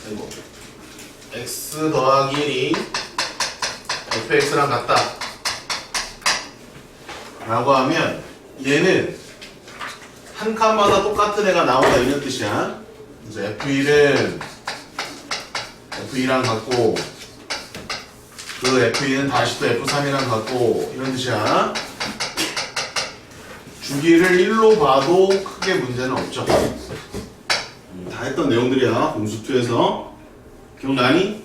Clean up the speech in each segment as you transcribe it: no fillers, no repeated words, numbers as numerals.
아이고. x 더하기 1이 fx랑 같다 라고 하면 얘는 한 칸마다 똑같은 애가 나온다 이런 뜻이야. 그래서 f1은 f2랑 같고 그 f2는 다시 또 f3이랑 같고 이런 뜻이야. 주기를 1로 봐도 크게 문제는 없죠. 다 했던 내용들이야. 공수2에서 기억나니?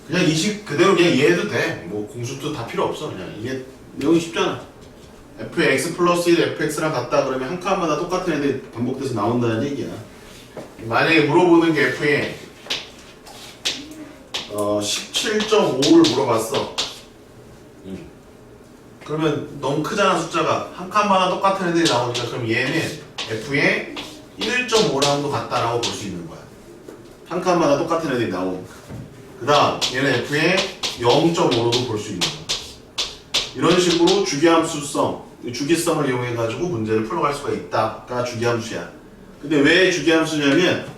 그냥 이 식 그대로 그냥 이해해도 돼. 뭐 공수2 다 필요 없어. 그냥 이게 내용이 쉽잖아. fx 플러스 1 fx랑 같다 그러면 한 칸마다 똑같은 애들이 반복돼서 나온다는 얘기야. 만약에 물어보는 게 f에 17.5를 물어봤어. 그러면 너무 크잖아 숫자가. 한 칸마다 똑같은 애들이 나오니까 그럼 얘는 f에 1.5랑도 같다라고 볼 수 있는 거야. 한 칸마다 똑같은 애들이 나오니까. 그 다음 얘는 f에 0.5로도 볼 수 있는 거야. 이런 식으로 주기함수성, 주기성을 이용해가지고 문제를 풀어갈 수가 있다가 주기함수야. 근데 왜 주기함수냐면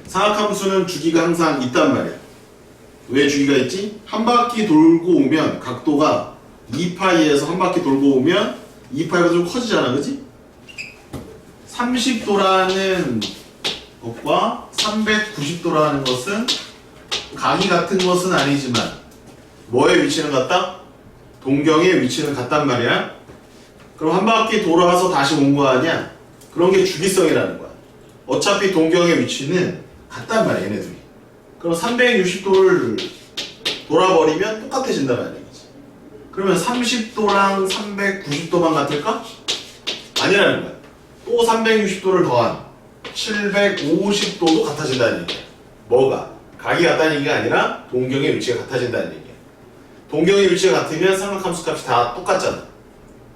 사각함수는 주기가 항상 있단 말이야. 왜 주기가 있지? 한 바퀴 돌고 오면 각도가 2파이에서 한 바퀴 돌고 오면 2파이가 좀 커지잖아, 그치? 30도라는 것과 390도라는 것은 각이 같은 것은 아니지만 뭐의 위치는 같다? 동경의 위치는 같단 말이야. 그럼 한 바퀴 돌아와서 다시 온 거 아니야? 그런 게 주기성이라는 거야. 어차피 동경의 위치는 같단 말이야, 얘네들이. 그럼 360도를 돌아버리면 똑같아진다는 얘기지. 그러면 30도랑 390도만 같을까? 아니라는 거야. 또 360도를 더한 750도도 같아진다는 얘기야. 뭐가? 각이 같다는 얘기가 아니라 동경의 위치가 같아진다는 얘기야. 동경의 위치가 같으면 삼각함수 값이 다 똑같잖아.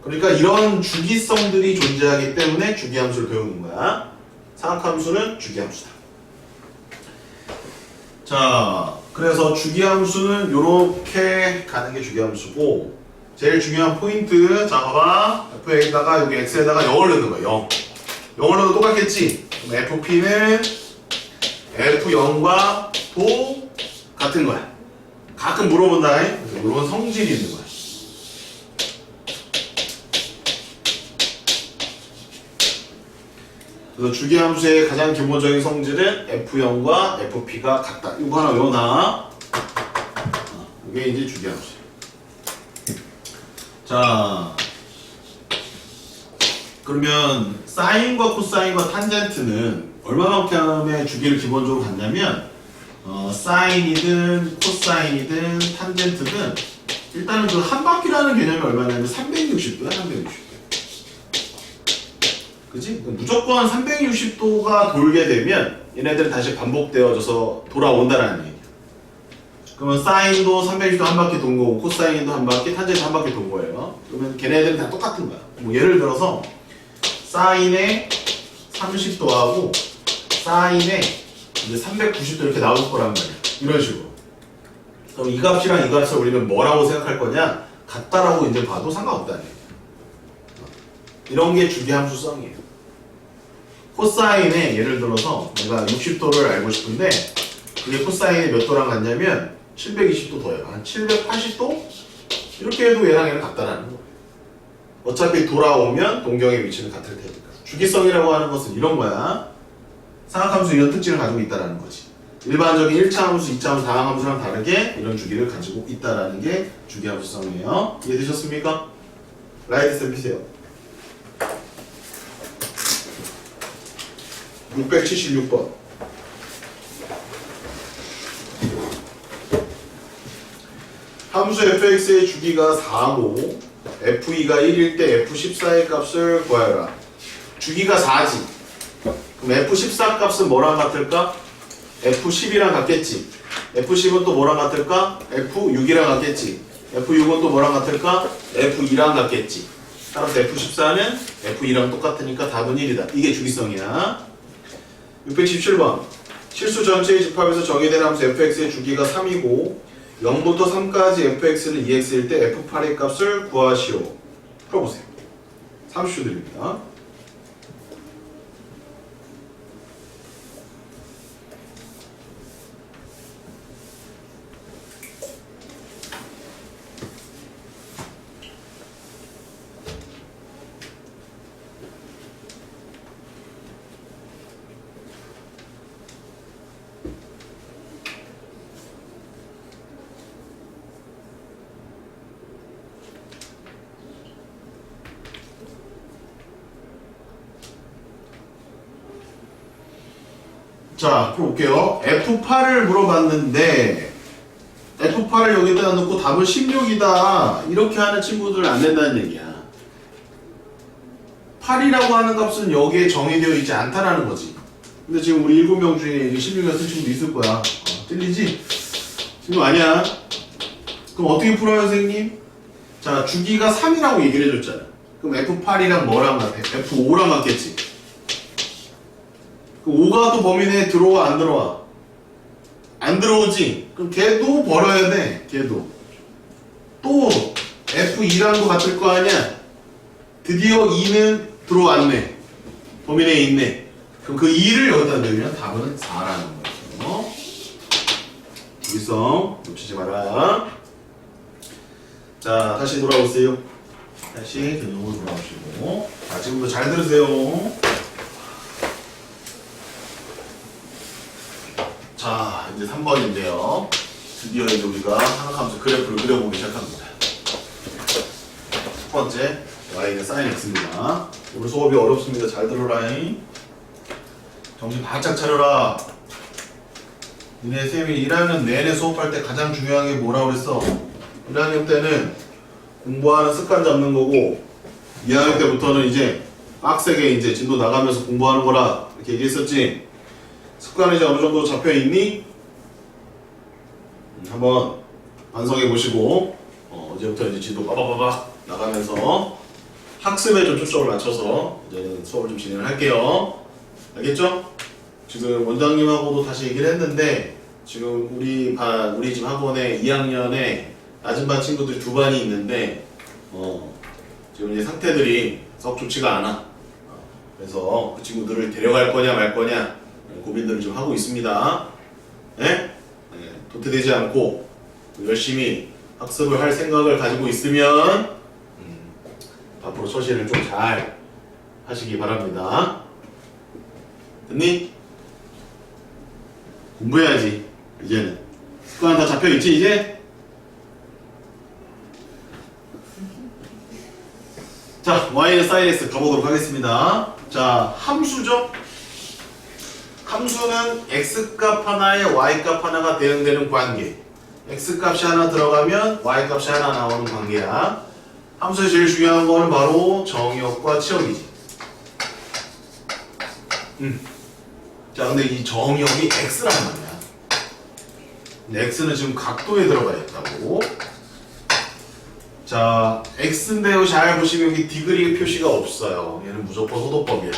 그러니까 이런 주기성들이 존재하기 때문에 주기함수를 배우는 거야. 삼각함수는 주기함수다. 자, 그래서 주기함수는 이렇게 가는 게 주기함수고, 제일 중요한 포인트, 자 봐봐. f에다가 여기 x에다가 0을 넣는 거야. 0. 0을 넣어도 똑같겠지? 그럼 fp는 f0과 도 같은 거야. 가끔 물어본다. 물론 성질이 있는 거야. 그래서 주기함수의 가장 기본적인 성질은 f0과 fp가 같다. 이거 하나 외워놔. 이게 이제 주기함수. 자, 그러면 사인과 코사인과 탄젠트는 얼마만큼의 주기를 기본적으로 갖냐면 사인이든 코사인이든 탄젠트든 일단은 그 한 바퀴라는 개념이 얼마냐면 360도야, 360도. 그치? 무조건 360도가 돌게 되면 얘네들은 다시 반복되어져서 돌아온다라는 얘기야. 그러면 사인도 360도 한 바퀴 돈 거고 코사인도 한 바퀴, 탄젠트 한 바퀴 돈 거예요. 그러면 걔네들은 다 똑같은 거야. 뭐 예를 들어서 사인의 30도하고 사인의 이제 390도 이렇게 나올 거란 말이야. 이런 식으로. 그럼 이 값이랑 이 값을 우리는 뭐라고 생각할 거냐? 같다라고 이제 봐도 상관없다는 얘기야. 이런 게 주기함수성이에요. 코사인에 예를 들어서 내가 60도를 알고 싶은데 그게 코사인이 몇 도랑 같냐면 720도 더해요. 한 780도? 이렇게 해도 얘랑 얘는 같다라는 거예요. 어차피 돌아오면 동경의 위치는 같을 테니까. 주기성이라고 하는 것은 이런 거야. 삼각함수 이런 특징을 가지고 있다는 거지. 일반적인 1차 함수, 2차 함수, 다항함수랑 다르게 이런 주기를 가지고 있다는 게 주기함수성이에요. 이해되셨습니까? 라이트 쌤 피세요. 676번. 함수 fx의 주기가 4고 f2가 1일 때 f14의 값을 구하여라. 주기가 4지. 그럼 f14 값은 뭐랑 같을까? f10이랑 같겠지. f10은 또 뭐랑 같을까? f6이랑 같겠지. f6은 또 뭐랑 같을까? f2랑 같겠지. 따라서 f14는 f2랑 똑같으니까 답은 1이다. 이게 주기성이야. 617번. 실수 전체의 집합에서 정의된 함수 fx의 주기가 3이고 0부터 3까지 fx는 2x일 때 f8의 값을 구하시오. 풀어보세요. 30초 드립니다. 자, 풀어볼게요. F8을 물어봤는데 F8을 여기다 넣고 답은 16이다. 이렇게 하는 친구들 안 된다는 얘기야. 8이라고 하는 값은 여기에 정의되어 있지 않다라는 거지. 근데 지금 우리 7명 중에 16이라 쓴 친구도 있을 거야. 틀리지? 지금 아니야. 그럼 어떻게 풀어요, 선생님? 자, 주기가 3이라고 얘기를 해줬잖아. 그럼 F8이랑 뭐랑 같아? F5랑 같겠지. 그럼 5가 또 범위 내에 들어와, 안 들어와? 안 들어오지? 그럼 걔도 벌어야 돼. 걔도. 또 F2랑도 같을 거 아니야? 드디어 2는 들어왔네. 범위 내에 있네. 그럼 그 2를 여기다 넣으면 답은 4라는 거죠. 주기성 놓치지 마라. 자, 다시 돌아오세요. 다시 근육으로 돌아오시고. 자, 지금부터 잘 들으세요. 자, 이제 3번인데요. 드디어 이제 우리가 하나하면서 그래프를 그려보기 시작합니다. 첫 번째, y는 sin x입니다. 오늘 수업이 어렵습니다. 잘 들어라잉. 정신 바짝 차려라. 니네 쌤이 1학년 내내 수업할 때 가장 중요한 게 뭐라고 그랬어? 1학년 때는 공부하는 습관 잡는 거고 2학년 때부터는 이제 빡세게 이제 진도 나가면서 공부하는 거라 이렇게 얘기했었지. 습관이 이제 어느 정도 잡혀 있니? 한번 반성해 보시고 이제부터 이제 진도 빠바바박 나가면서 학습에 좀 초점을 맞춰서 이제는 수업을 좀 진행을 할게요. 알겠죠? 지금 원장님하고도 다시 얘기를 했는데 지금 우리 집 학원에 2학년에 낮은 반 친구들이 2반이 있는데 지금 이제 상태들이 썩 좋지가 않아. 그래서 그 친구들을 데려갈 거냐 말 거냐 고민들을 좀 하고 있습니다. 네? 네, 도태되지 않고 열심히 학습을 할 생각을 가지고 있으면 앞으로 처신을 좀 잘 하시기 바랍니다. 됐니? 공부해야지. 이제는 습관 다 잡혀있지 이제? 자, y는 sin x 가보도록 하겠습니다. 자, 함수죠? 함수는 x값 하나에 y값 하나가 대응되는 관계. x값이 하나 들어가면 y값이 하나 나오는 관계야. 함수의 제일 중요한 거는 바로 정의역과 치역이지. 자, 근데 이 정의역이 x란 말이야. 근데 x는 지금 각도에 들어가 있다고. 자, x인데요. 잘 보시면 여기 디그리 표시가 없어요. 얘는 무조건 호도법이야.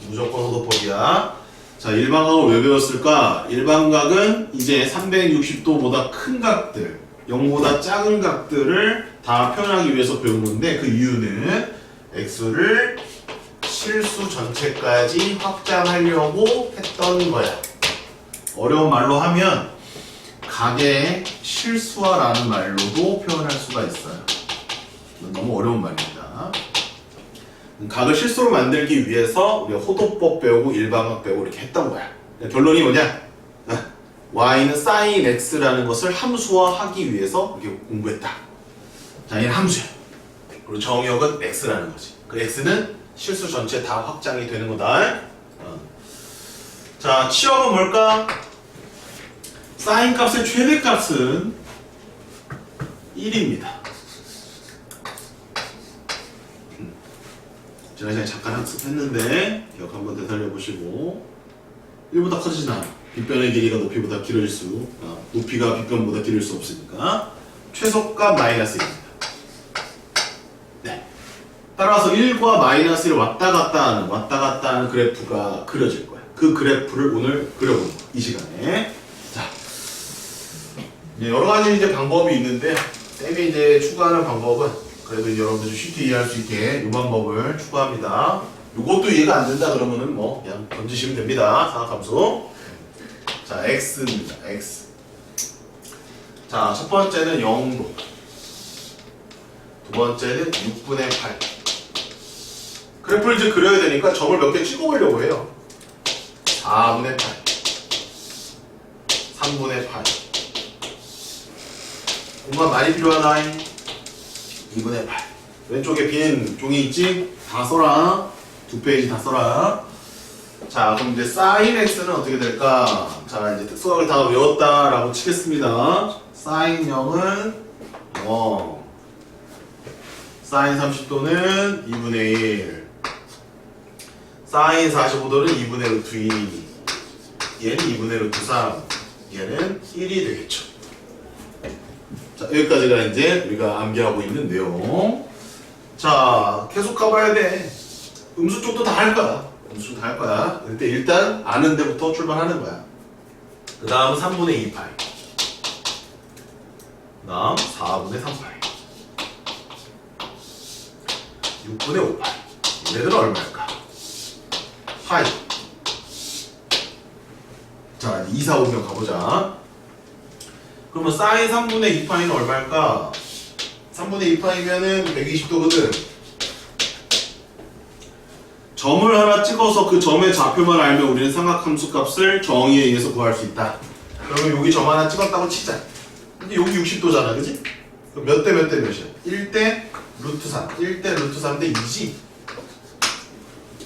무조건 호도법이야. 자, 일반각을 왜 배웠을까? 일반각은 이제 360도보다 큰 각들, 0보다 작은 각들을 다 표현하기 위해서 배운 건데 그 이유는 x를 실수 전체까지 확장하려고 했던 거야. 어려운 말로 하면 각의 실수화라는 말로도 표현할 수가 있어요. 너무 어려운 말입니다. 각을 실수로 만들기 위해서 우리가 호도법 배우고 일반각 배우고 이렇게 했던 거야. 결론이 뭐냐? y는 sin x라는 것을 함수화하기 위해서 이렇게 공부했다. 자, 얘는 함수야. 그리고 정의역은 x라는 거지. 그 x는 실수 전체 다 확장이 되는 거다. 자, 치역은 뭘까? sin 값의 최대값은 1입니다. 지난 시간에 잠깐 학습했는데 기억 한번 되살려보시고 1보다 커지진 않아. 빗변의 길이가 높이보다 길어질 수 높이가 빗변보다 길을 수 없으니까 최소값 마이너스 1입니다. 네. 따라서 1과 마이너스 1을 왔다 갔다 하는 그래프가 그려질 거야. 그 그래프를 오늘 그려보는 거야. 이 시간에. 자, 여러 가지 이제 방법이 있는데 쌤이 이제 추가하는 방법은 그래도 이제 여러분들 쉽게 이해할 수 있게 이 방법을 추가합니다. 이것도 이해가 안 된다 그러면은 뭐 그냥 던지시면 됩니다. 사각함수. 자, x입니다. x. 자, 첫 번째는 0도. 두 번째는 6분의 8. 그래프를 이제 그려야 되니까 점을 몇 개 찍어보려고 해요. 4분의 8. 3분의 8. 공간 많이 필요하다. 2분의 8. 왼쪽에 빈 종이 있지? 다 써라. 2페이지 다 써라. 자, 그럼 이제 sin x는 어떻게 될까? 자, 이제 특수각을 다 외웠다라고 치겠습니다. sin 0은 0. sin 30도는 2분의 1. sin 45도는 2분의 루트 2. 얘는 2분의 루트 3. 얘는 1이 되겠죠. 자, 여기까지가 이제 우리가 암기하고 있는 내용. 자, 계속 가봐야 돼. 음수 쪽도 다 할 거야. 음수 다 할 거야. 근데 일단 아는 데부터 출발하는 거야. 그 다음은 3분의 2 파이. 그 다음 4분의 3 파이. 6분의 5 파이. 얘네들은 얼마일까? 파이. 자, 2, 4, 5명 가보자. 그러면 사인 3분의 2 파이는 얼마일까? 3분의 2 파이면은 120도거든. 점을 하나 찍어서 그 점의 좌표만 알면 우리는 삼각함수 값을 정의에 의해서 구할 수 있다. 그러면 여기 점 하나 찍었다고 치자. 근데 여기 60도잖아, 그지? 그럼 몇 대 몇 대 몇이야? 1대 루트 3. 1대 루트 3대 2지?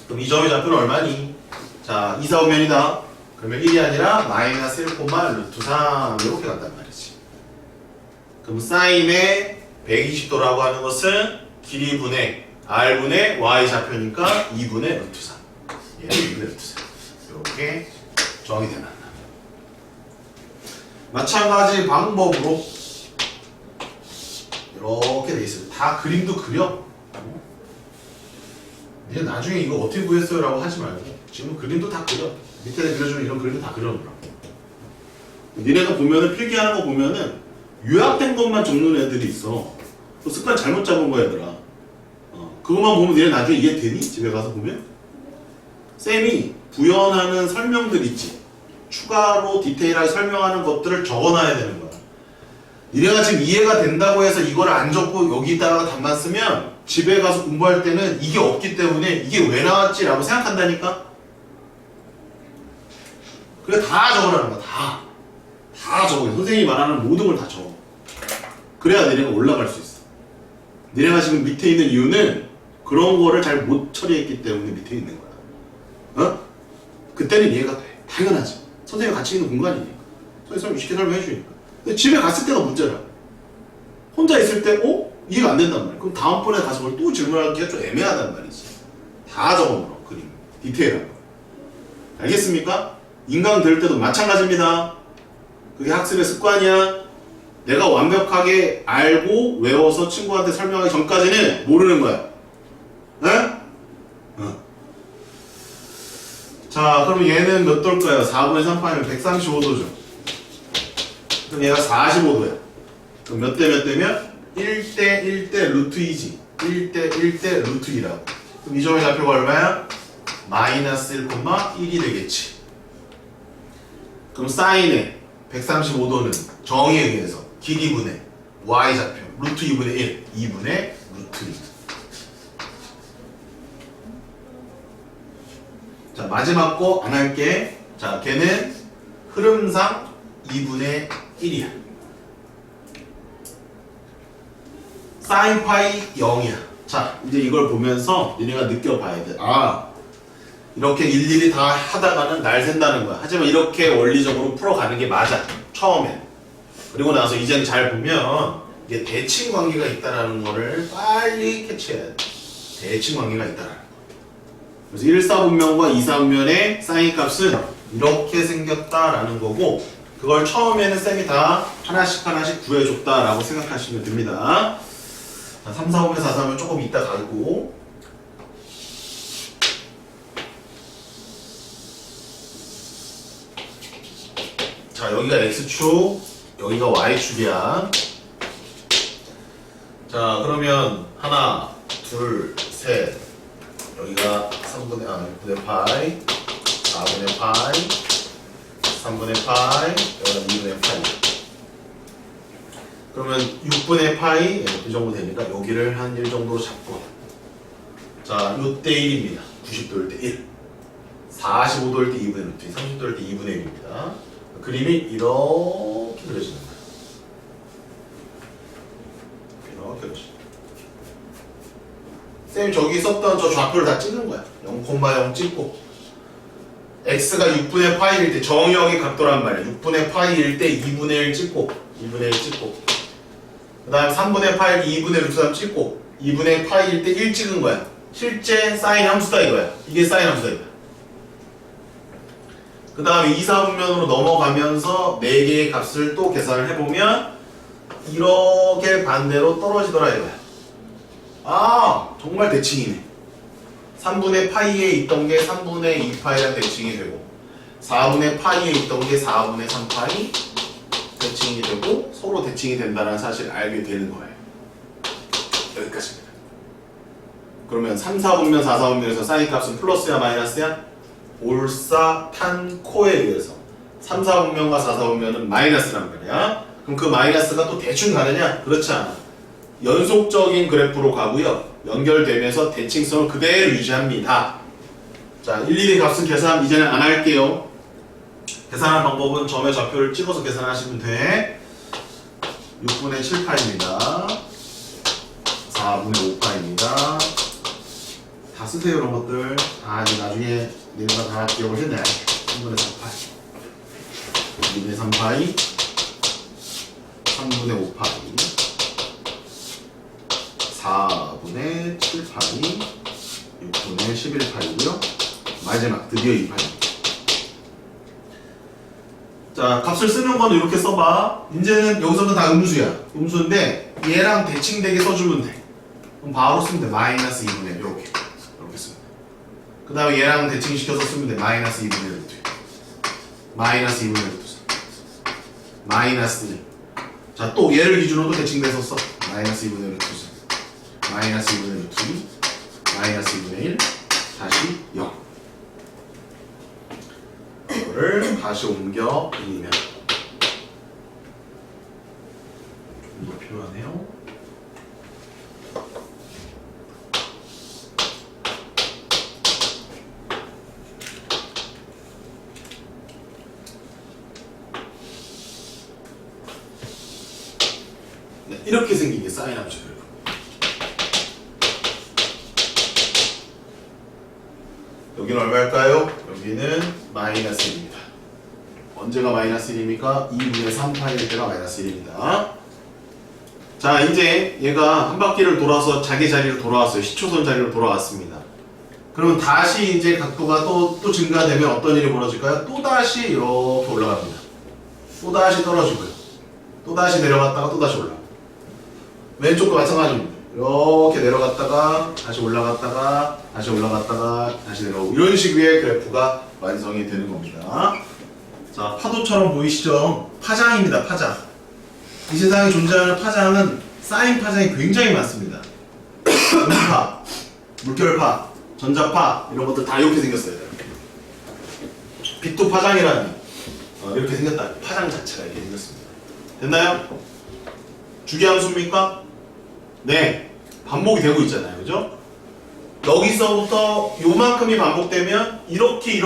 그럼 이 점의 좌표는 얼마니? 자, 2, 4, 5면이다. 그러면 1이 아니라 마이너스 1, 루트 3 이렇게 간단 말이지. 그럼 사인의 120도라고 하는 것은 길이 분의 r분의 y 좌표니까 2분의 루트 3. 얘는 2분의 루트 3. 이렇게 정이 되나. 마찬가지 방법으로 이렇게 돼 있어요. 다 그림도 그려. 이제 나중에 이거 어떻게 구했어요? 라고 하지 말고 지금 그림도 다 그려. 밑에 그려주는 이런 그림도 다 그려놓으라고. 니네가 보면은 필기하는 거 보면은 요약된 것만 적는 애들이 있어. 그 습관 잘못 잡은 거야, 얘들아. 그것만 보면 니네 나중에 이해되니? 집에 가서 보면? 쌤이 부연하는 설명들 있지. 추가로 디테일하게 설명하는 것들을 적어놔야 되는 거야. 니네가 지금 이해가 된다고 해서 이걸 안 적고 여기다가 답만 쓰면 집에 가서 공부할 때는 이게 없기 때문에 이게 왜 나왔지? 라고 생각한다니까? 그래, 다 적어라는 거야, 다. 다 적어. 선생님이 말하는 모든 걸 다 적어. 그래야 니네가 올라갈 수 있어. 니네가 지금 밑에 있는 이유는 그런 거를 잘 못 처리했기 때문에 밑에 있는 거야. 어? 그때는 이해가 돼. 당연하지. 선생님과 같이 있는 공간이니까. 선생님이 쉽게 설명해 주니까. 근데 집에 갔을 때가 문제라. 혼자 있을 때, 이해가 안 된단 말이야. 그럼 다음번에 가서 그걸 또 질문하기가 좀 애매하단 말이지. 다 적어놓으라, 그림. 디테일한 거. 알겠습니까? 인강 될 때도 마찬가지입니다. 그게 학습의 습관이야. 내가 완벽하게 알고 외워서 친구한테 설명하기 전까지는 모르는 거야. 네? 자, 그럼 얘는 몇 도일까요? 4분의 3파이면 135도죠. 그럼 얘가 45도야. 그럼 몇 대 몇 대면? 1대 1대 루트 2지. 1대 1대 루트 2라고. 그럼 이 점의 좌표가 얼마야? 마이너스 1, 1이 되겠지. 그럼 사인의 135도는 정의에 의해서 길이 분의 y 좌표 루트 2분의 1, 2분의 루트 2. 자, 마지막 거 안 할게. 자, 걔는 흐름상 2분의 1이야. 사인 파이 0이야. 자, 이제 이걸 보면서 니네가 느껴봐야 돼. 아, 이렇게 일일이 다 하다가는 날 샌다는 거야. 하지만 이렇게 원리적으로 풀어가는 게 맞아. 처음엔. 그리고 나서 이제는 잘 보면 이게 대칭 관계가 있다는 거를 빨리 캐치해야 돼. 대칭 관계가 있다는 거. 그래서 1사분면과 2사분면의 사인 값은 이렇게 생겼다라는 거고, 그걸 처음에는 쌤이 다 하나씩 하나씩 구해줬다라고 생각하시면 됩니다. 3, 4분면, 4, 4분면 조금 이따 가고. 자, 여기가 X축, 여기가 Y축이야. 자, 그러면 하나, 둘, 셋. 여기가 6분의 파이, 4분의 파이, 3분의 파이, 여기가 2분의 파이. 그러면 6분의 파이, 이 정도 되니까 여기를 한 1 정도 잡고. 자, 요때 1입니다. 90도일 때 1. 45도일 때 2분의 루트 2, 30도일 때 2분의 1입니다. 그림이 이렇게 그려지는 거예요. 이렇게 그려지는 거예요. 쌤이 저기 썼던 저 좌표를 다 찍는 거야. 0,0 찍고. x가 6분의 파이일 때 정의역의 각도란 말이야. 6분의 파이일 때 2분의 1 찍고 2분의 1 찍고 그 다음에 3분의 파이 2분의 루트 3 찍고 2분의 파이일 때 1 찍은 거야. 실제 사인 함수다 이거야. 이게 사인 함수다 이거야. 그 다음에 2, 4분면으로 넘어가면서 4개의 값을 또 계산을 해보면 이렇게 반대로 떨어지더라 이거야. 아 정말 대칭이네. 3분의 파이에 있던 게 3분의 2파이랑 대칭이 되고 4분의 파이에 있던 게 4분의 3파이 대칭이 되고 서로 대칭이 된다는 사실을 알게 되는 거예요. 여기까지입니다. 그러면 3, 4분면 4, 4분면에서 사인 값은 플러스야 마이너스야? 올사탄코에 의해서 3, 4분면과 4, 4분면은 마이너스란 말이야. 그럼 그 마이너스가 또 대충 가느냐? 그렇지 않아. 연속적인 그래프로 가고요. 연결되면서 대칭성을 그대로 유지합니다. 자, 일일이 값은 계산 이제는 안 할게요. 계산하는 방법은 점의 좌표를 찍어서 계산하시면 돼. 6분의 7파입니다. 4분의 5파입니다. 다 쓰세요, 이런 것들. 다 이제 나중에 얘네가 다 기억을 했네. 3분의 3파이, 2분의 3파이, 3분의 5파이, 4분의 7파이, 6분의 11파이고요. 마지막 드디어 2파입니다. 자, 값을 쓰는 건 이렇게 써봐. 이제는 여기서부터 다 음수야. 음수인데 얘랑 대칭되게 써주면 돼. 그럼 바로 쓰면 돼. 마이너스 2분의 1 이렇게 쓰면 돼. 그 다음에 얘랑 대칭시켜서 쓰면 돼. 마이너스 2분의 1 마이너스 2분의 1 마이너스 1. 자, 또 얘를 기준으로 대칭돼서 써. 마이너스 2분의 1 마이너스 2분의 1 마이너스 2분의 1 다시 0. 이거를 다시 옮겨 그리면 좀 더 필요하네요. 네, 이렇게 생긴 게 사인 함수예요. 여기는 얼마일까요? 여기는 마이너스 1입니다. 언제가 마이너스 1입니까? 2분의 3파일 때가 마이너스 1입니다. 자, 이제 얘가 한 바퀴를 돌아서 자기 자리로 돌아왔어요. 시초선 자리로 돌아왔습니다. 그러면 다시 이제 각도가 또 증가되면 어떤 일이 벌어질까요? 또다시 이렇게 올라갑니다. 또다시 떨어지고요. 또다시 내려갔다가 또다시 올라가고. 왼쪽도 마찬가지입니다. 이렇게 내려갔다가 다시 올라갔다가 다시 올라갔다가 다시 내려오고 이런 식의 그래프가 완성이 되는 겁니다. 자, 파도처럼 보이시죠? 파장입니다. 파장. 이 세상에 존재하는 파장은 사인 파장이 굉장히 많습니다. 음파, 물결파, 전자파 이런 것들 다 이렇게 생겼어요. 빛도 파장이라니 이렇게 생겼다. 파장 자체가 이렇게 생겼습니다. 됐나요? 주기함수입니까? 네, 반복이 되고 있잖아요, 그죠? 여기서부터 요만큼이 반복되면 이렇게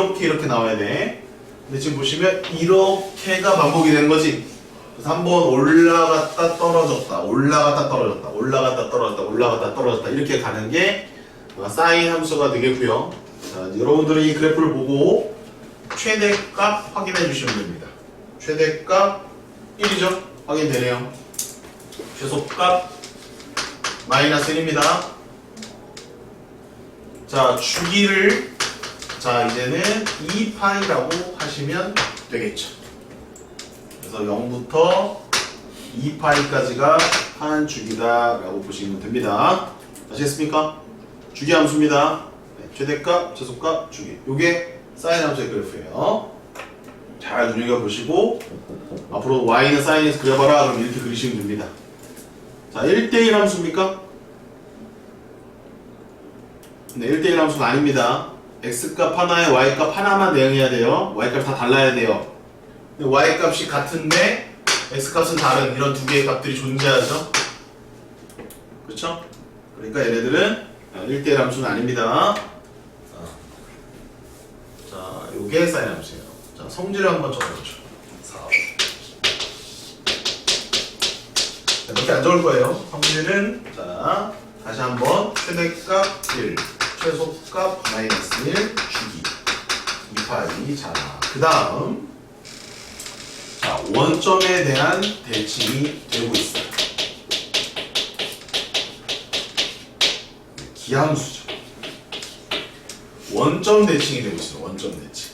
나와야 돼. 근데 지금 보시면 이렇게가 반복이 된 거지. 그래서 한번 올라갔다 떨어졌다, 올라갔다 떨어졌다, 올라갔다 떨어졌다, 올라갔다 떨어졌다 이렇게 가는 게 사인 함수가 되겠고요. 자, 여러분들은 이 그래프를 보고 최대값 확인해 주시면 됩니다. 최대값 1이죠? 확인되네요. 최소값 마이너스 1입니다. 자, 주기를 자 이제는 2파이라고 하시면 되겠죠. 그래서 0부터 2파이까지가 한 주기다 라고 보시면 됩니다. 아시겠습니까? 주기 함수입니다. 네, 최대값, 최소값, 주기. 요게 사인 함수의 그래프예요. 잘 눈여겨보시고 앞으로 y는 사인에서 그려봐라 그럼 이렇게 그리시면 됩니다. 자, 1대1 함수입니까? 네, 1대1 함수가 아닙니다. x값 하나에 y값 하나만 대응해야 돼요. y값 다 달라야 돼요. 근데 y값이 같은데 x값은 다른 이런 두 개의 값들이 존재하죠. 그렇죠? 그러니까 얘네들은 1대1 함수는 아닙니다. 자, 요게 사인 함수예요. 자, 성질을 한번 적어보죠. 4. 이렇게 안 적을 거예요. 성질은 자 다시 한번 최대값 1, 최소값 마이너스 1, 주기 2파이. 자, 그 다음 자, 원점에 대한 대칭이 되고 있어요. 기함수죠. 원점 대칭이 되고 있어요. 원점 대칭.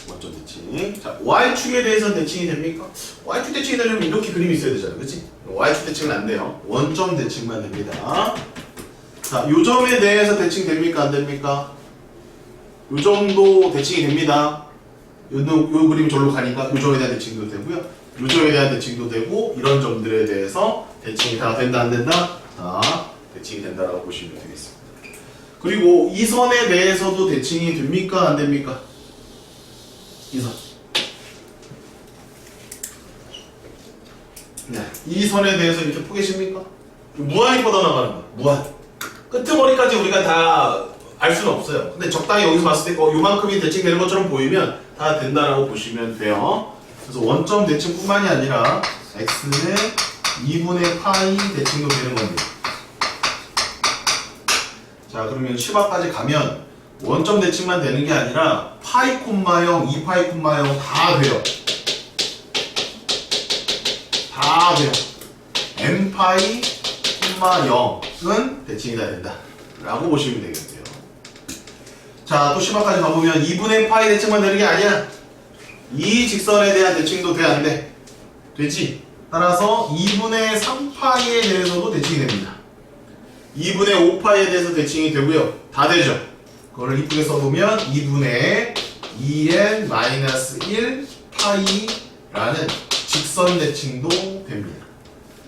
원점 대칭. 자, y축에 대해서 대칭이 됩니까? y축 대칭이 되려면 이렇게 그림이 있어야 되잖아요. 그치? y축 대칭은 안 돼요. 원점 대칭만 됩니다. 자, 요 점에 대해서 대칭 됩니까? 안 됩니까? 요 정도 대칭이 됩니다. 요 그림이 절로 가니까 요 점에 대한 대칭도 되고요. 요 점에 대한 대칭도 되고, 이런 점들에 대해서 대칭이 다 된다, 안 된다? 다 대칭이 된다라고 보시면 되겠습니다. 그리고 이 선에 대해서도 대칭이 됩니까? 안 됩니까? 이 선. 네. 이 선에 대해서 이렇게 포개십니까? 무한히 뻗어나가는 거야. 무한. 끄트머리까지 우리가 다 알 수는 없어요. 근데 적당히 여기서 봤을 때 요만큼이 대칭되는 것처럼 보이면 다 된다라고 보시면 돼요. 그래서 원점 대칭뿐만이 아니라 x는 2분의 파이 대칭도 되는 겁니다. 자, 그러면 10화까지 가면 원점 대칭만 되는 게 아니라 파이 콤마 0, 2파이 콤마 0 다 돼요. 다 돼요. n파이 콤마 0은 대칭이 다 된다 라고 보시면 되겠네요. 자, 또 10화까지 가보면 2분의 파이 대칭만 되는 게 아니야. 이 직선에 대한 대칭도 돼, 안 돼? 되지? 따라서 2분의 3파이에 대해서도 대칭이 됩니다. 2분의 5파이에 대해서 대칭이 되고요. 다 되죠? 그걸 이쁘게 써보면 2분의 2n-1 파이라는 직선 대칭도 됩니다.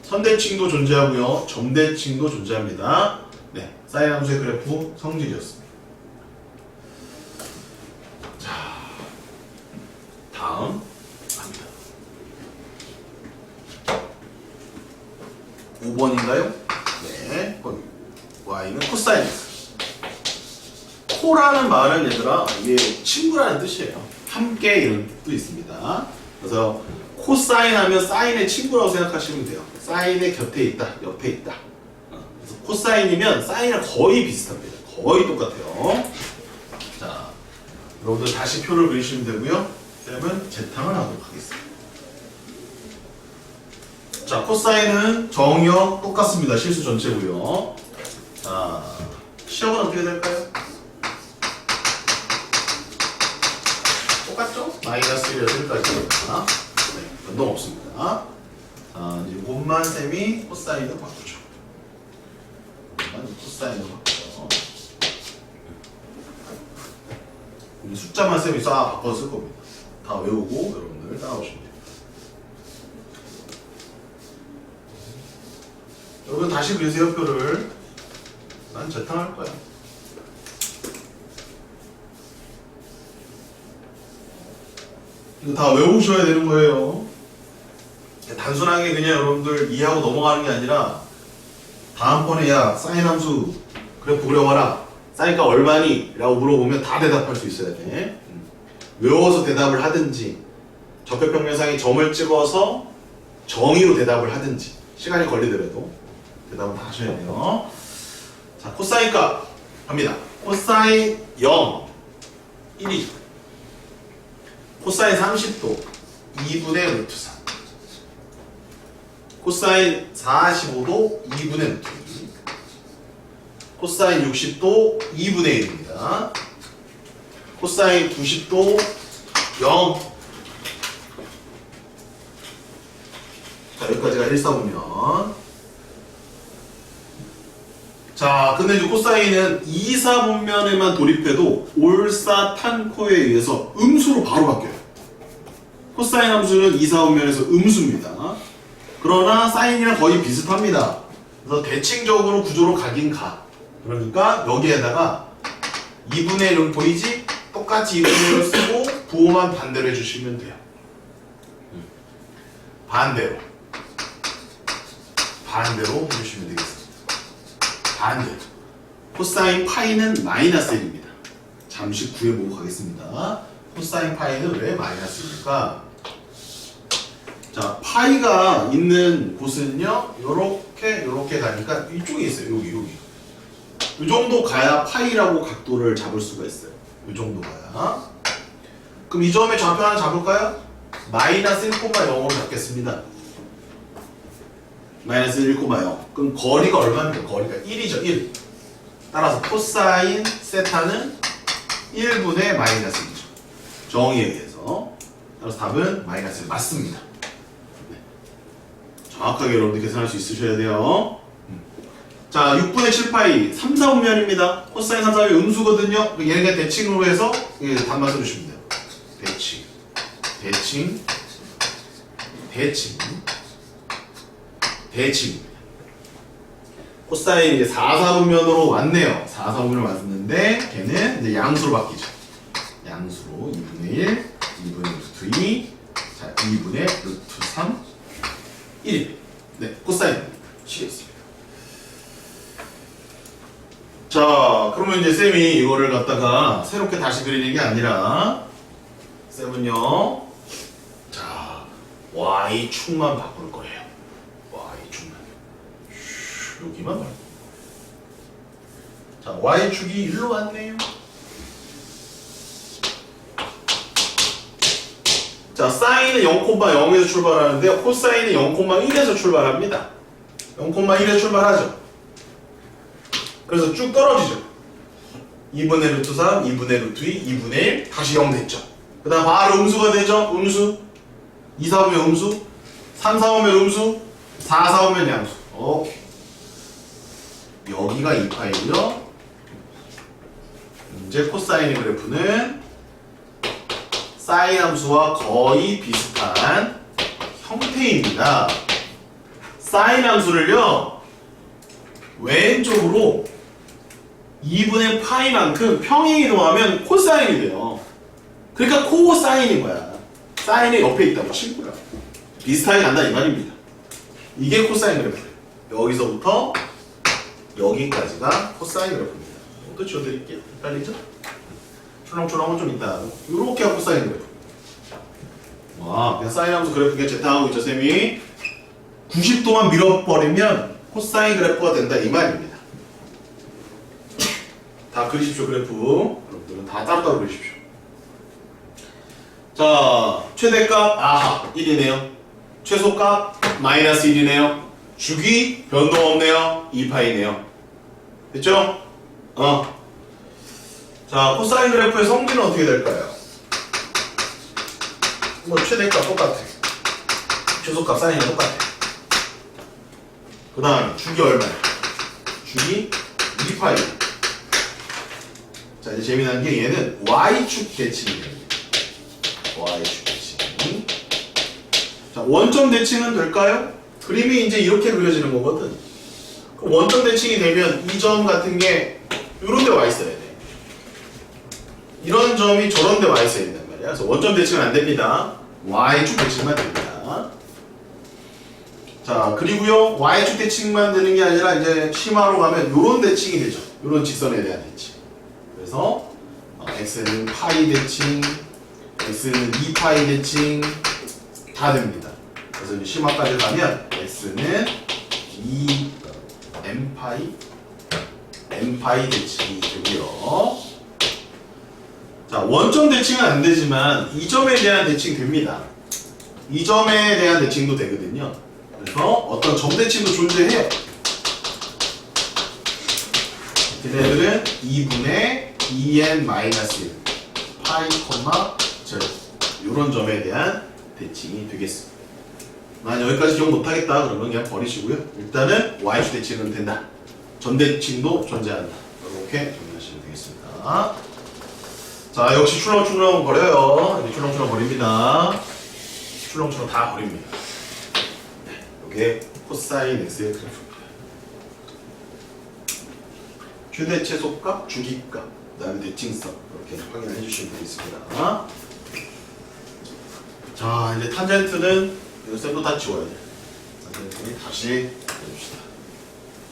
선 대칭도 존재하고요. 점 대칭도 존재합니다. 네, 사인 함수의 그래프 성질이었습니다. 자, 다음 갑니다. 5번인가요? 네, y는 코사인이었어요. 코라는 말은 얘들아 이게 친구라는 뜻이에요. 함께 이런 뜻도 있습니다. 그래서 코사인 하면 사인의 친구라고 생각하시면 돼요. 사인의 곁에 있다, 옆에 있다. 그래서 코사인이면 사인이랑 거의 비슷합니다. 거의 똑같아요. 자, 여러분들 다시 표를 그리시면 되고요. 쌤은 재탕을 하도록 하겠습니다. 자, 코사인은 정역 똑같습니다. 실수 전체고요. 자, 시역은 어떻게 될까요? 똑같죠? 마이너스 1에서 1까지 됩니다. 네, 변동 없습니다. 자, 이것만 쌤이 코사인으로 바꾸죠. 이것만 코사인으로 바꾸죠. 숫자만 쌤이 싹 바꿔서 쓸 겁니다. 다 외우고 여러분들 따라오시면 됩니다. 여러분 다시 그리세요, 표를. 난 재탕할 거야. 이거 다 외우셔야 되는 거예요. 단순하게 그냥 여러분들 이해하고 넘어가는 게 아니라 다음번에 야 사인 함수 그래프 그려봐라. 사인가 얼마니? 라고 물어보면 다 대답할 수 있어야 돼. 외워서 대답을 하든지 접혈평면상에 점을 찍어서 정의로 대답을 하든지 시간이 걸리더라도 대답을 다 하셔야 돼요. 자, 코사인 값 갑니다. 코사인 0 1이 코사인 30도 2분의 루트 3 코사인 45도 2분의 루트 2 코사인 60도 2분의 1입니다. 코사인 90도 0. 자, 여기까지가 1, 4보면 자, 근데 이제 코사인은 2, 4분면에만 돌입해도 올사탄코에 의해서 음수로 바로 바뀌어요. 코사인 함수는 2, 4분면에서 음수입니다. 그러나 사인이랑 거의 비슷합니다. 그래서 대칭적으로 구조로 가긴 가. 그러니까 여기에다가 2분의 1은 보이지? 똑같이 2분의 1을 쓰고 부호만 반대로 해주시면 돼요. 반대로 해주시면 되겠습니다. 반대로. 코사인 파이는 마이너스 1입니다. 잠시 구해보고 가겠습니다. 코사인 파이는 왜 마이너스입니까? 자, 파이가 있는 곳은요, 요렇게 가니까 이쪽에 있어요. 여기. 이 정도 가야 파이라고 각도를 잡을 수가 있어요. 이 정도가. 그럼 이 점의 좌표 하나 잡을까요? 마이너스 1,0로 잡겠습니다. 마이너스 1,0. 그럼 거리가 얼마인데? 거리가 1이죠. 1. 따라서 코사인 세타는 1분의 마이너스 1이죠. 정의에 의해서. 따라서 답은 마이너스 1 맞습니다. 네. 정확하게 여러분들 계산할 수 있으셔야 돼요. 자, 6분의 7파이 3, 4분면입니다. 코사인 3, 4분면 음수거든요. 얘네가 대칭으로 해서 답만 써주시면 돼요. 대칭, 대칭, 대칭, 대칭. 코사인이 4, 4분면으로 왔네요. 4, 4분면으로 왔는데 걔는 이제 양수로 바뀌죠. 양수로 2분의 1, 2분의 루트 2, 자 2분의 루트 3, 1. 네, 코사인 시겠습니다. 자, 그러면 이제 쌤이 이거를 갖다가 새롭게 다시 그리는 게 아니라 쌤은요, 자, y축만 바꿀 거예요. y축만. 여기만 말고. 자, y축이 일로 왔네요. 자, 사인은 0,0에서 출발하는데요. 코사인은 0,1에서 출발합니다. 0,1에서 출발하죠. 그래서 쭉 떨어지죠. 2분의 루트 3, 2분의 루트 2, 2분의 1, 다시 0 됐죠. 그 다음 바로 음수가 되죠. 음수. 2, 4 오면 음수. 3, 4 오면 음수. 4, 4 오면 양수. 오케이. 여기가 2파이고요. 이제 코사인의 그래프는 사인 함수와 거의 비슷한 형태입니다. 사인 함수를요, 왼쪽으로 2분의 파이만큼 평행 이동하면 코사인이 돼요. 그러니까 코사인인 거야. 사인의 옆에 있다고 친구야. 비슷하게 간다 이 말입니다. 이게 코사인 그래프예요. 여기서부터 여기까지가 코사인 그래프입니다. 이것도 지워드릴게요. 헷갈리죠? 출렁출렁은 좀 있다. 요렇게 코사인 그래프. 와, 그냥 사인 함수 그래프 그냥 재탕하고 있죠, 쌤이. 90도만 밀어버리면 코사인 그래프가 된다 이 말입니다. 다 그리십시오, 그래프. 여러분들은 다 따로따로 그리십시오. 자, 최대값 아하 1이네요. 최소값 마이너스 1이네요. 주기 변동 없네요. 2파이네요. 됐죠? 자, 코사인 그래프의 성질은 어떻게 될까요? 뭐 최대값 똑같아. 최소값 사인이랑 똑같아. 그 다음에 주기 얼마야? 주기 2파이. 자, 이제 재미난 게 얘는 y축 대칭이 됩니다. y축 대칭. 자, 원점 대칭은 될까요? 그림이 이제 이렇게 그려지는 거거든. 그럼 원점 대칭이 되면 이 점 같은 게 이런 데 와 있어야 돼. 이런 점이 저런 데 와 있어야 된단 말이야. 그래서 원점 대칭은 안 됩니다. y축 대칭만 됩니다. 자, 그리고요, y축 대칭만 되는 게 아니라 이제 심화로 가면 요런 대칭이 되죠. 요런 직선에 대한 대칭. 그래서 x는 파이 대칭, x는 2파이 대칭 다 됩니다. 그래서 이제 심화까지 가면 x는 2m파이, m파이 대칭이 되고요. 자, 원점 대칭은 안 되지만 이 점에 대한 대칭 됩니다. 이 점에 대한 대칭도 되거든요. 그래서 어떤 점 대칭도 존재해요. 걔네들은 2분의 2n-1 파이, 절 이런 점에 대한 대칭이 되겠습니다. 난 여기까지 기억 못하겠다 그러면 그냥 버리시고요. 일단은 y축 대칭은 된다. 점 대칭도 존재한다. 이렇게 정리하시면 되겠습니다. 자, 역시 출렁출렁 버려요. 이렇게 출렁출렁 버립니다. 출렁출렁 다 버립니다. 네, 이게 코사인 x의 그래프입니다. 최대 최소값, 주기값, 그 다음에 대칭성 이렇게 확인해 주시면 되겠습니다. 자, 이제 탄젠트는 이거 쌤도 다 지워야 돼. 탄젠트는 다시 해줍시다.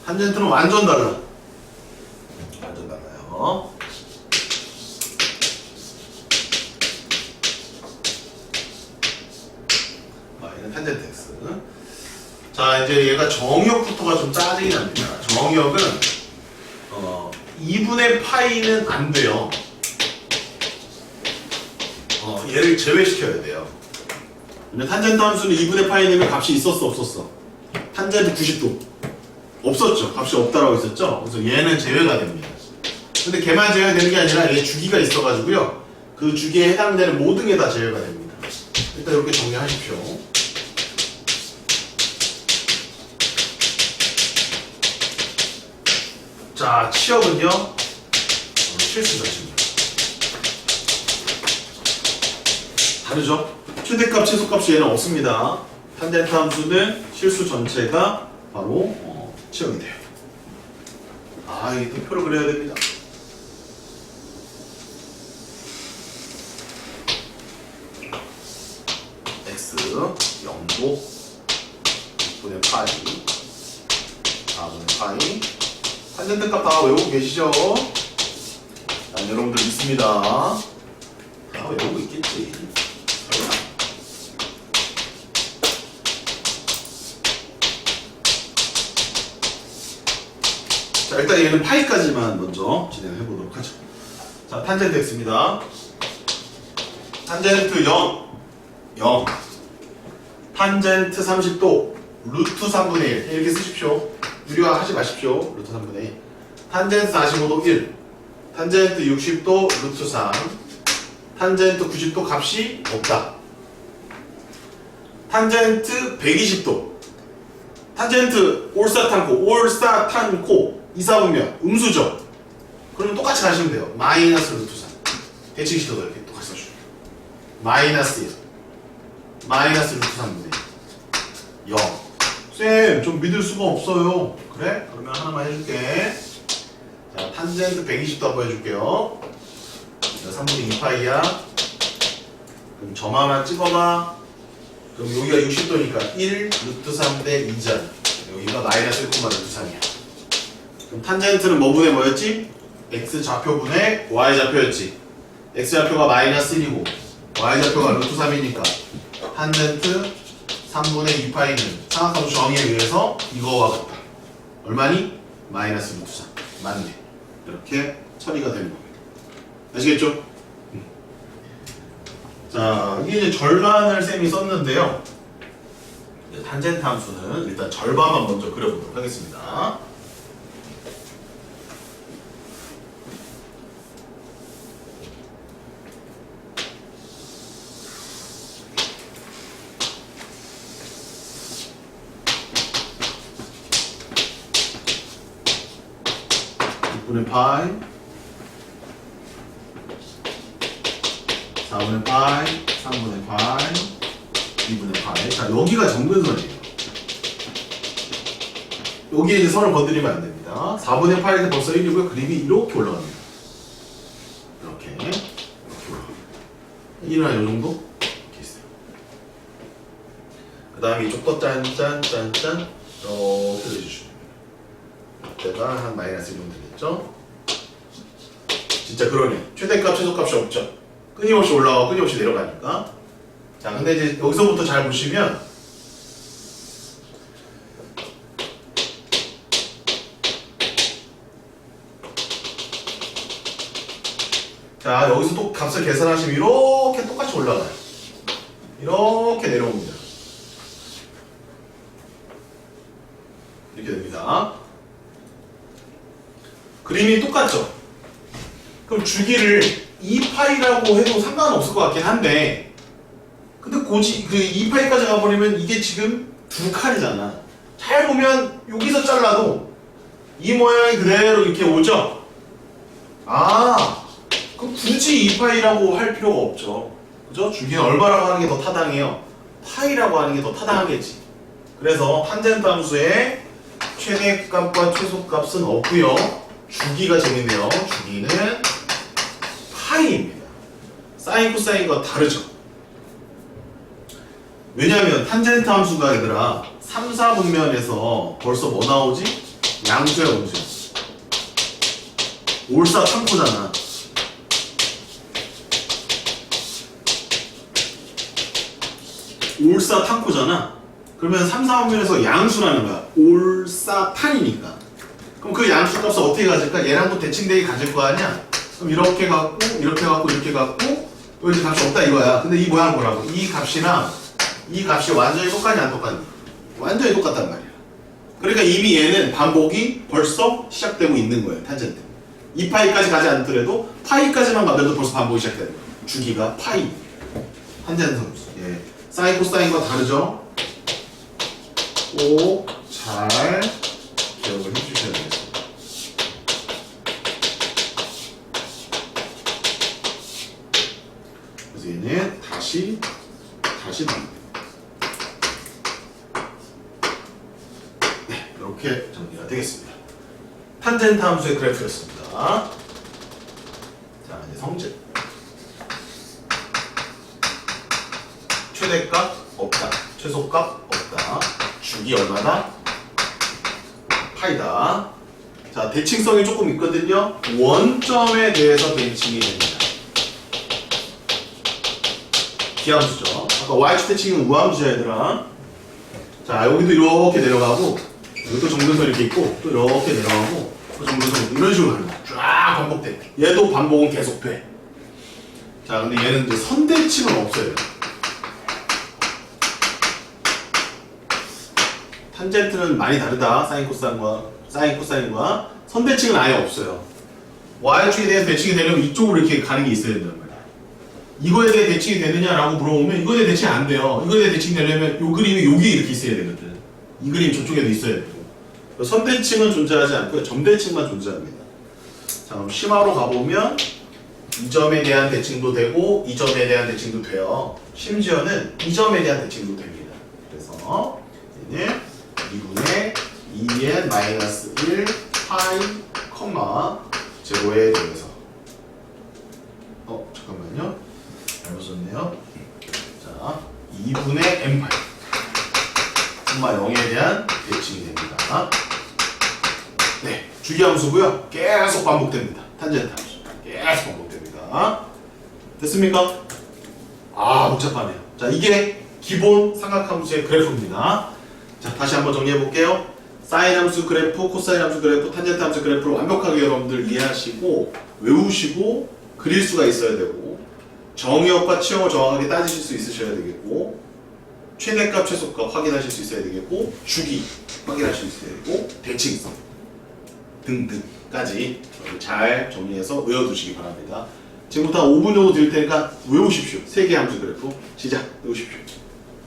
탄젠트는 완전 달라. 완전 달라요. 얘는 탄젠트 x. 자, 이제 얘가 정역부터가 좀 짜증이 납니다. 정역은 2분의 파이는 안 돼요. 얘를 제외시켜야 돼요. 근데 탄젠트 함수는 2분의 파이 내면 값이 있었어 없었어? 탄젠트 90도 없었죠. 값이 없다라고 있었죠. 그래서 얘는 제외가 됩니다. 근데 걔만 제외가 되는 게 아니라 얘 주기가 있어가지고요. 그 주기에 해당되는 모든 게 다 제외가 됩니다. 일단 이렇게 정리하십시오. 자, 치역은요. 실수자입니다. 다르죠? 최대값, 최소값이 얘는 없습니다. 탄젠트 함수는 실수 전체가 바로 치역이 돼요. 아, 이 표를 그려야 됩니다. x 0도 6분의 파이 4분의 파이 탄젠트 값 다 외우고 계시죠? 난 여러분들 믿습니다. 다 외우고 있겠지. 자, 일단 얘는 파이까지만 먼저 진행해 보도록 하죠. 자, 탄젠트 x입니다. 탄젠트 0 탄젠트 30도 루트 3분의 1 이렇게 쓰십시오. 유리화 하지 마십시오. 루트 3분의 1 탄젠트 45도 1 탄젠트 60도 루트 3 탄젠트 90도 값이 없다. 탄젠트 120도 탄젠트 올사탄코 이사분면 음수죠. 그러면 똑같이 가시면 돼요. 마이너스 루트 3 대칭시켜서 이렇게 똑같이 써주세요. 마이너스 1 마이너스 루트 3분의 0 쌤, 좀 믿을 수가 없어요. 그래? 그러면 하나만 해줄게. 자, 탄젠트 120도 한번 해줄게요. 자, 3분의 2파이야. 그럼 점 하나 찍어봐. 그럼 여기가 60도니까 1 루트 3 대 2잖아. 여기가 마이너스 1, 루트 3이야. 그럼 탄젠트는 뭐분의 뭐였지? x 좌표분의 y 좌표였지. x 좌표가 마이너스 1이고 y 좌표가 루트 3이니까 탄젠트 3분의 2파이는 삼각함수 정의에 의해서 이거와 같다. 얼마니? 마이너스 루트 3. 맞네. 이렇게 처리가 되는 겁니다. 아시겠죠? 자, 이게 이제 절반을 쌤이 썼는데요. 탄젠트 함수는 일단 절반만 먼저 그려보도록 하겠습니다. 분의 파이 4분의 파이 3분의 파이 2분의 파이. 자, 여기가 정근선이에요. 여기에 이제 선을 건드리면 안 됩니다. 4분의 파이에서 벌써 1이고요. 그림이 이렇게 올라갑니다. 이렇게 올라갑니다. 1은 한 요정도? 이렇게 있어요. 그 다음에 이쪽도 짠짠짠짠 이렇게 해주시면 때가 한 마이너스 1 정도 되겠죠? 진짜 그러네. 최대값, 최소값이 없죠? 끊임없이 올라가고 끊임없이 내려가니까. 자, 근데 이제 여기서부터 잘 보시면 자, 여기서 또 값을 계산하시면 이렇게 똑같이 올라가요. 이렇게 내려옵니다. 이렇게 됩니다. 그림이 똑같죠? 그럼 주기를 2파이라고 해도 상관은 없을 것 같긴 한데, 근데 굳이 그 2파이까지 가버리면 이게 지금 두 칸이잖아. 잘 보면 여기서 잘라도 이 모양이 그대로 이렇게 오죠? 아, 그럼 굳이 2파이라고 할 필요가 없죠. 그죠? 주기는 얼마라고 하는 게 더 타당해요? 파이라고 하는 게 더 타당하겠지. 그래서 탄젠트 함수의 최대값과 최소값은 없고요. 주기가 재밌네요. 주기는 파이입니다. 사인, 코사인과 다르죠. 왜냐하면 탄젠트 함수가 얘들아 3, 4분면에서 벌써 뭐 나오지? 양수야, 음수야. 올사탄코잖아. 올사탄코잖아. 그러면 3, 4분면에서 양수라는 거야. 올사탄이니까. 그럼 그 양수 값을 어떻게 가질까? 얘랑 또 대칭되게 가질 거 아니야? 그럼 이렇게 갖고, 이렇게 갖고, 이렇게 갖고, 이제 값이 없다 이거야. 근데 이 모양은 뭐라고? 이 값이랑 이 값이 완전히 똑같냐 안 똑같냐? 완전히 똑같단 말이야. 그러니까 이미 얘는 반복이 벌써 시작되고 있는 거예요. 탄젠트. 2파이까지 가지 않더라도 파이까지만 가더라도 벌써 반복이 시작되는 거예요. 주기가 파이. 탄젠트 함수. 예. 사인 코사인과 다르죠? 꼭 잘 기억을 해주셔야 되겠습니다. 그래서 얘는 다시 나옵니다. 네, 이렇게 정리가 되겠습니다. 탄젠트 함수의 그래프였습니다. 자, 이제 성질. 최대값 없다. 최소값 없다. 주기 얼마다? 파이다. 자, 대칭성이 조금 있거든요. 원점에 대해서 대칭이 됩니다. 기함수죠. 아까 y축 대칭은 우함수죠, 얘들아. 자, 여기도 이렇게 내려가고, 여기도 정근선 이렇게 있고, 또 이렇게 내려가고, 또 정근선 이런 식으로 가는 거야. 쫙 반복돼. 얘도 반복은 계속돼. 자, 근데 얘는 이제 선대칭은 없어요. 탄젠트는 많이 다르다. 사인 코사인과 선대칭은 아예 없어요. y축에 대해서 대칭이 되려면 이쪽으로 이렇게 가는 게 있어야 된단 말이야. 이거에 대해 대칭이 되느냐라고 물어보면 이거에 대해 대칭이 안 돼요. 이거에 대해 대칭이 되려면 이 그림이 여기에 이렇게 있어야 되거든. 이 그림이 저쪽에도 있어야 되고. 선대칭은 존재하지 않고요. 점대칭만 존재합니다. 자, 그럼 심화로 가보면 이 점에 대한 대칭도 되고 이 점에 대한 대칭도 돼요. 심지어는 이 점에 대한 대칭도 됩니다. 그래서 얘는 2분의 2n-1 파이 컴마 제로에 대해서 잠깐만요. 잘못 썼네요. 자, 2분의 n 파이 콤마 0에 대한 대칭이 됩니다. 네, 주기함수고요. 계속 반복됩니다. 탄젠트 함수 계속 반복됩니다. 됐습니까? 아, 복잡하네요. 자, 이게 기본 삼각함수의 그래프입니다. 자, 다시 한번 정리해 볼게요. 사인 함수 그래프, 코사인 함수 그래프, 탄젠트 함수 그래프를 완벽하게 여러분들 이해하시고 외우시고 그릴 수가 있어야 되고 정의역과 치형을 정확하게 따지실 수 있으셔야 되겠고 최대값, 최소값 확인하실 수 있어야 되겠고 주기 확인하실 수 있어야 되고 대칭성 등등까지 잘 정리해서 외워두시기 바랍니다. 지금부터 한 5분 정도 드릴 테니까 외우십시오. 3개 함수 그래프 시작! 외우십시오.